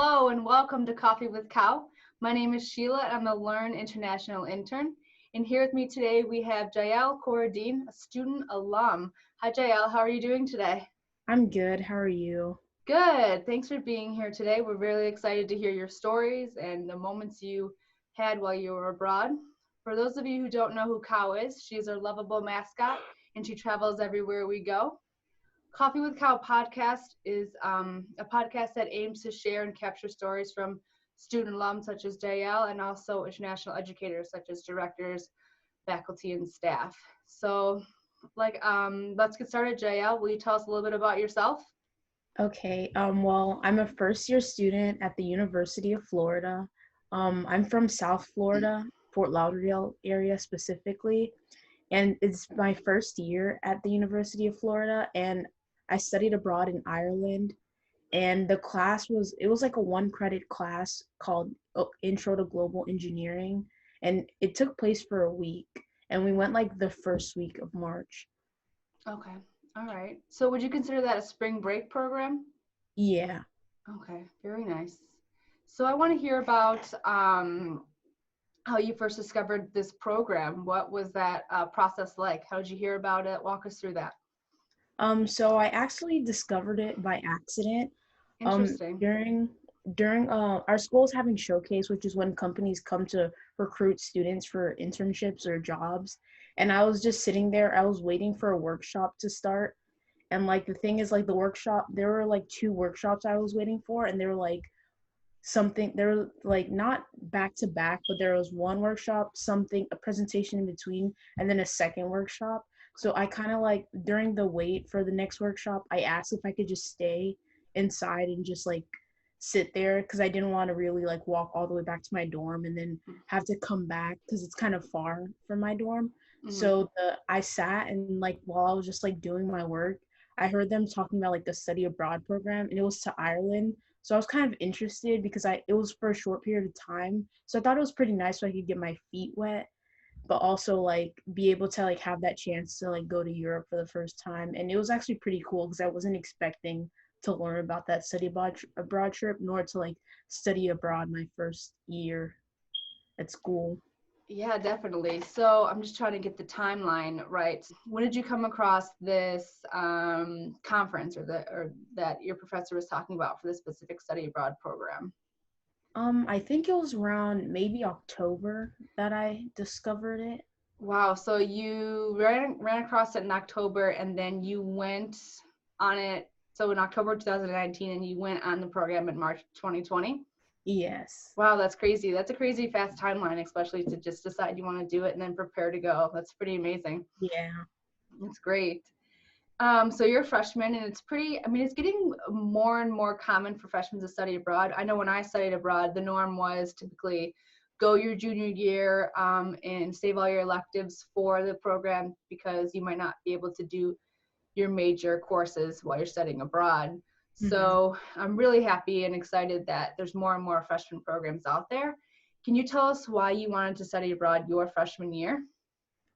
Hello and welcome to Coffee with Cow. My name is Sheila and I'm a Learn International intern. And here with me today we have Jaelle Coradin, a student alum. Hi Jaelle, how are you doing today? I'm good. How are you? Good. Thanks for being here today. We're really excited to hear your stories and the moments you had while you were abroad. For those of you who don't know who Cow is, she is our lovable mascot and she travels everywhere we go. Coffee with Cow podcast is a podcast that aims to share and capture stories from student alums such as Jaelle and also international educators such as directors, faculty, and staff. So, let's get started. Jaelle, will you tell us a little bit about yourself? Okay. Well, I'm a first year student at the University of Florida. I'm from South Florida, Fort Lauderdale area specifically, and it's my first year at the University of Florida, and I studied abroad in Ireland. And the class was like a 1 credit class called Intro to Global Engineering, and it took place for a week, and we went like the first week of March. Okay. All right. So, would you consider that a spring break program? Yeah. Okay. Very nice. So, I want to hear about how you first discovered this program. What was that process like? How did you hear about it? Walk us through that. So I actually discovered it by accident. Um, Interesting. during during our school's having showcase, which is when companies come to recruit students for internships or jobs. And I was just sitting there. I was waiting for a workshop to start. And like the thing is, like the workshop, there were like two workshops I was waiting for, and they were like something. They were like not back to back, but there was one workshop, something, a presentation in between, and then a second workshop. So I kind of like during the wait for the next workshop, I asked if I could just stay inside and just like sit there because I didn't want to really like walk all the way back to my dorm and then have to come back because it's kind of far from my dorm. Mm-hmm. So I sat and like while I was just like doing my work, I heard them talking about like the study abroad program and it was to Ireland. So I was kind of interested because I it was for a short period of time. So I thought it was pretty nice so I could get my feet wet but also like be able to like have that chance to like go to Europe for the first time. And it was actually pretty cool because I wasn't expecting to learn about that study abroad trip nor to like study abroad my first year at school. Yeah, definitely. So I'm just trying to get the timeline right. When did you come across this conference or that your professor was talking about for this specific study abroad program? I think it was around maybe October that I discovered it. Wow. So you ran across it in October and then you went on it. So in October 2019 and you went on the program in March 2020. Yes. Wow, that's crazy. That's a crazy fast timeline, especially to just decide you want to do it and then prepare to go. That's pretty amazing. Yeah. It's great. So you're a freshman, and it's pretty, I mean, it's getting more and more common for freshmen to study abroad. I know when I studied abroad, the norm was typically go your junior year and save all your electives for the program because you might not be able to do your major courses while you're studying abroad. Hmm. So I'm really happy and excited that there's more and more freshman programs out there. Can you tell us why you wanted to study abroad your freshman year?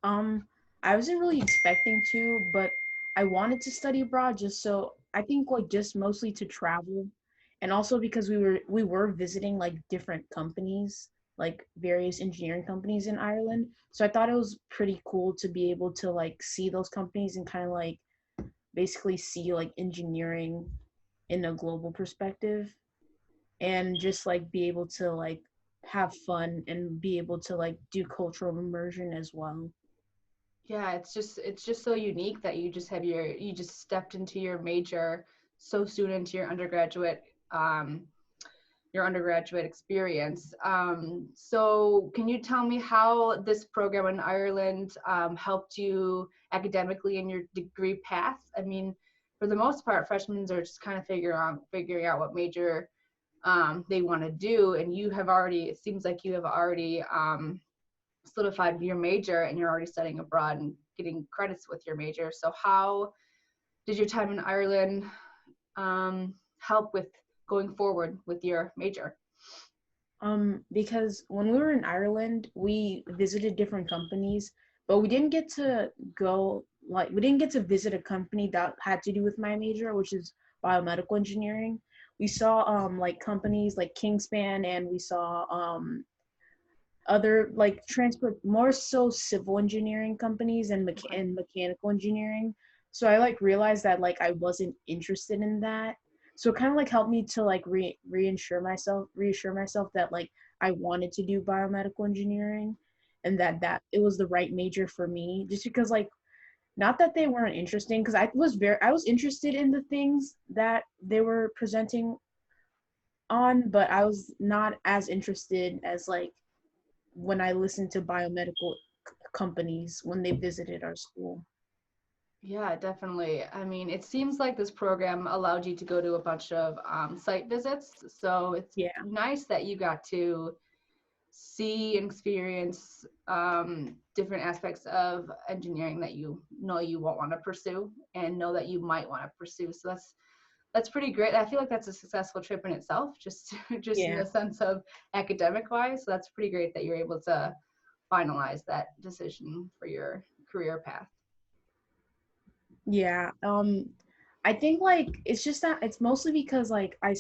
Um, I wasn't really expecting to, but I wanted to study abroad just so I think like just mostly to travel and also because we were visiting like different companies, like various engineering companies in Ireland. So I thought it was pretty cool to be able to like see those companies and kind of like basically see like engineering in a global perspective and just like be able to like have fun and be able to like do cultural immersion as well. Yeah, it's just so unique that you just stepped into your major so soon into um your undergraduate experience. So can you tell me how this program in Ireland helped you academically in your degree path? I mean, for the most part, freshmen are just kind of figuring out what major they want to do, and it seems like you have already solidified your major and you're already studying abroad and getting credits with your major. So how did your time in Ireland help with going forward with your major? Because when we were in Ireland, we visited different companies, but we didn't get to go we didn't get to visit a company that had to do with my major, which is biomedical engineering. we saw like companies like Kingspan, and we saw other like transport, more so civil engineering companies and Okay. and mechanical engineering. So I like realized that like I wasn't interested in that. So it kind of like helped me to like reassure myself that like I wanted to do biomedical engineering, and that it was the right major for me, just because like, not that they weren't interesting, because I was interested in the things that they were presenting on, but I was not as interested as like when I listened to biomedical companies when they visited our school. Yeah, definitely. I mean, it seems like this program allowed you to go to a bunch of site visits. So it's Yeah, nice that you got to see and experience different aspects of engineering that you know you won't want to pursue and know that you might want to pursue. So that's pretty great. I feel like that's a successful trip in itself, just just in yeah, the sense of academic wise. So that's pretty great that you're able to finalize that decision for your career path. yeah. I think like it's just that it's mostly because like I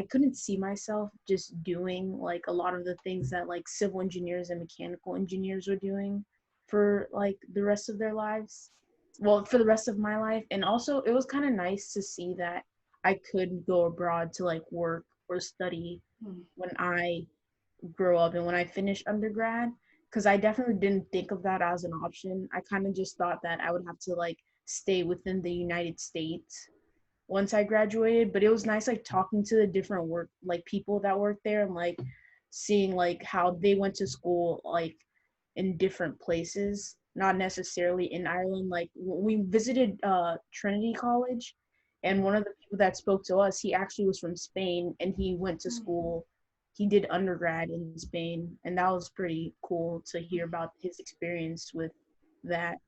couldn't see myself just doing like a lot of the things that like civil engineers and mechanical engineers were doing for like the rest of their lives. Well, for the rest of my life. And also it was kind of nice to see that I could go abroad to like work or study Hmm. when I grow up and when I finished undergrad, because I definitely didn't think of that as an option. I kind of just thought that I would have to like stay within the United States once I graduated. But it was nice like talking to the different work like people that work there, and like seeing like how they went to school like in different places, not necessarily in Ireland. Like we visited Trinity College, and one of the people that spoke to us, he actually was from Spain, and he went to school, he did undergrad in Spain, and that was pretty cool to hear about his experience with that.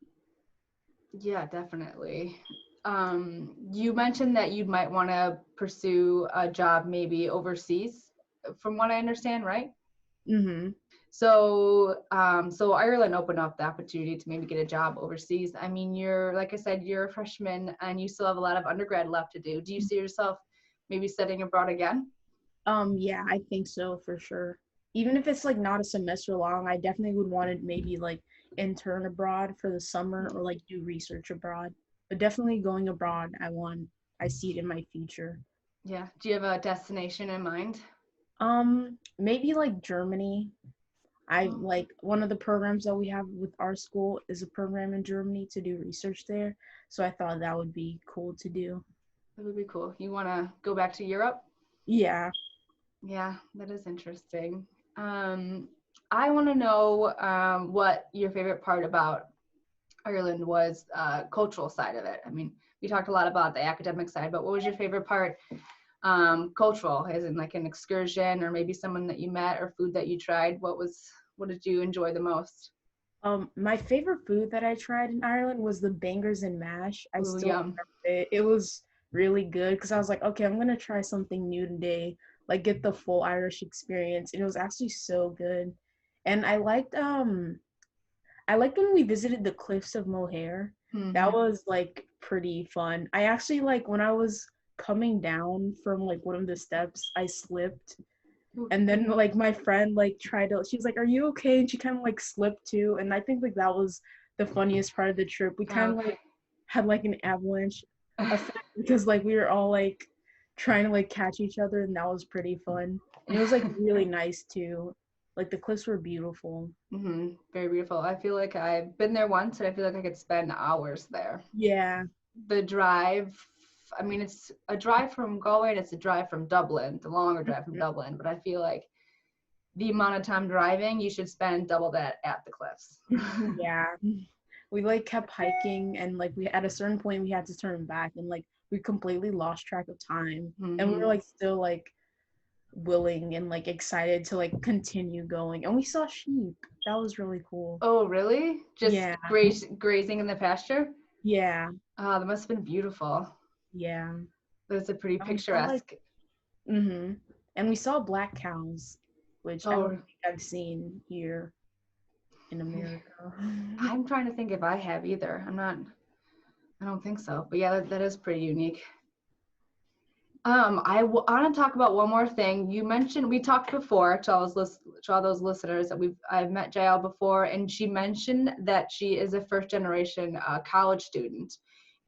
Yeah, definitely. You mentioned that you might want to pursue a job maybe overseas, from what I understand, right? Mm-hmm. So Ireland opened up the opportunity to maybe get a job overseas. I mean, you're, like I said, you're a freshman and you still have a lot of undergrad left to do. Do you see yourself maybe studying abroad again? Yeah, I think so for sure. Even if it's like not a semester long, I definitely would want to maybe like intern abroad for the summer or like do research abroad. But definitely going abroad, I see it in my future. Yeah. Do you have a destination in mind? Maybe like Germany. I Oh, like one of the programs that we have with our school is a program in Germany to do research there. So I thought that would be cool to do. that would be cool. You want to go back to Europe? Yeah. Yeah, that is interesting. Um, I want to know what your favorite part about Ireland was, cultural side of it. I mean, we talked a lot about the academic side, but what was your favorite part, cultural, as in like an excursion or maybe someone that you met or food that you tried? What did you enjoy the most? My favorite food that I tried in Ireland was the bangers and mash. I Ooh, still yum. remember it. It was really good because I was like, okay, I'm gonna try something new today, like get the full Irish experience. And it was actually so good. And I liked when we visited the cliffs of Moher. That Mm-hmm. was like pretty fun. I actually like when I was coming down from like one of the steps, I slipped, and then like my friend like tried to, she was like, are you okay? And she kind of like slipped too, and I think like that was the funniest part of the trip. We kind of Okay. like had like an avalanche effect because like we were all like trying to like catch each other, and that was pretty fun. And it was like really nice too, like the cliffs were beautiful. Mm-hmm. Very beautiful. I feel like I've been there once and I feel like I could spend hours there. Yeah. The drive, I mean, it's a drive from Galway, it's a drive from Dublin, the longer drive from Dublin, but I feel like the amount of time driving, you should spend double that at the cliffs. Yeah, we like kept hiking, and like we at a certain point we had to turn back, and like we completely lost track of time, and we were Mm-hmm. like still like willing and like excited to like continue going, and we saw sheep. That was really cool. Oh, really? Just Yeah, grazing in the pasture? yeah, Oh, that must have been beautiful. yeah. That's a pretty And we saw like picturesque. and we saw black cows, which I don't Oh, think I've seen here in America. I'm trying to think if I have either. I don't think so. But yeah, that is pretty unique. I want to talk about one more thing. You mentioned, we talked before to all those listeners that I've met Jaelle before, and she mentioned that she is a first generation college student.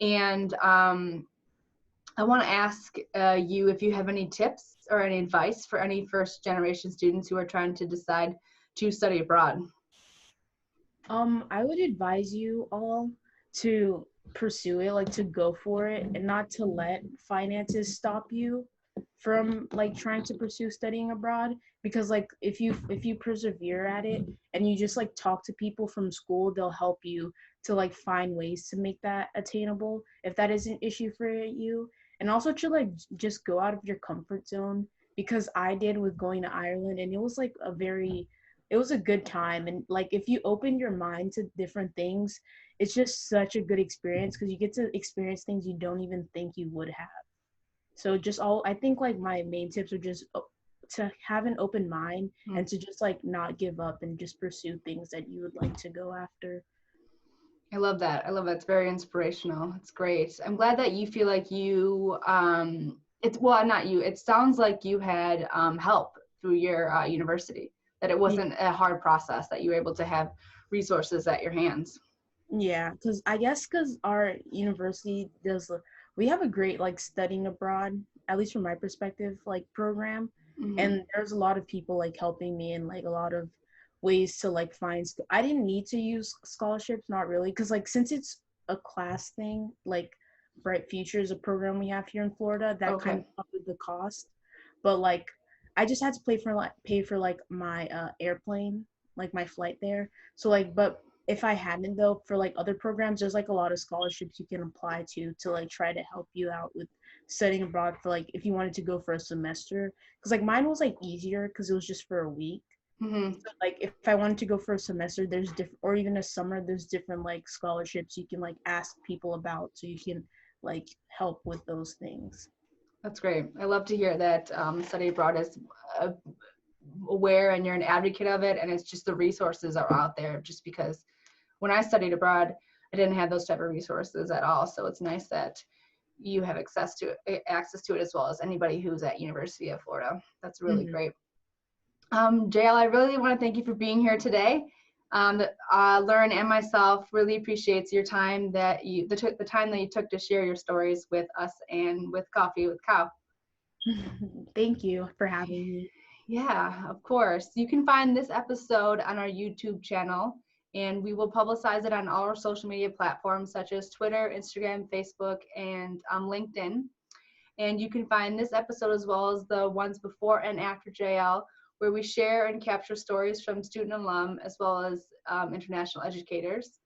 And I want to ask you if you have any tips or any advice for any first generation students who are trying to decide to study abroad. I would advise you all to pursue it, like to go for it and not to let finances stop you from like trying to pursue studying abroad, because like if you persevere at it and you just like talk to people from school, they'll help you to like find ways to make that attainable if that is an issue for you. And also to like just go out of your comfort zone, because I did with going to Ireland, and it was a good time. And like if you open your mind to different things, it's just such a good experience because you get to experience things you don't even think you would have. So just all I think like my main tips are just to have an open mind and to just like not give up and just pursue things that you would like to go after. I love that. I love that. It's very inspirational. It's great. I'm glad that you feel like you, it's, well, not you, it sounds like you had help through your university, that it Yeah, wasn't a hard process, that you were able to have resources at your hands. yeah, because I guess because our university does, we have a great like studying abroad, at least from my perspective, like program, Mm-hmm. and there's a lot of people like helping me and like a lot of ways to like find. I didn't need to use scholarships, not really, because like since it's a class thing, like Bright Future is a program we have here in Florida that kind Okay. of covered the cost, but like I just had to pay for like my airplane, like my flight there. So like, but if I hadn't though, for like other programs, there's like a lot of scholarships you can apply to like try to help you out with studying abroad for like if you wanted to go for a semester. Because like mine was like easier because it was just for a week. Mm-hmm. So like if I wanted to go for a semester, there's different, or even a summer, there's different like scholarships you can like ask people about, so you can like help with those things. That's great. I love to hear that study abroad is uh, aware and you're an advocate of it, and it's just the resources are out there, just because when I studied abroad, I didn't have those type of resources at all. So it's nice that you have access to it as well as anybody who's at University of Florida. That's really Mm-hmm. great. Jaelle, I really want to thank you for being here today. Learn and myself really appreciates your time the time that you took to share your stories with us and with Coffee with Cow. Thank you for having me. Yeah, of course. You can find this episode on our YouTube channel, and we will publicize it on all our social media platforms such as Twitter, Instagram, Facebook, and LinkedIn. And you can find this episode as well as the ones before and after Jaelle, where we share and capture stories from student alum as well as international educators.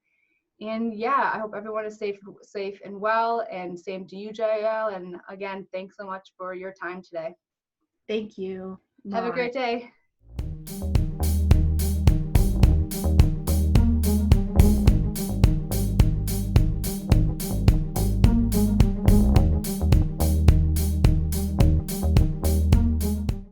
And yeah, I hope everyone is safe and well. And same to you, Jaelle. And again, thanks so much for your time today. Thank you. Have a Bye. great day.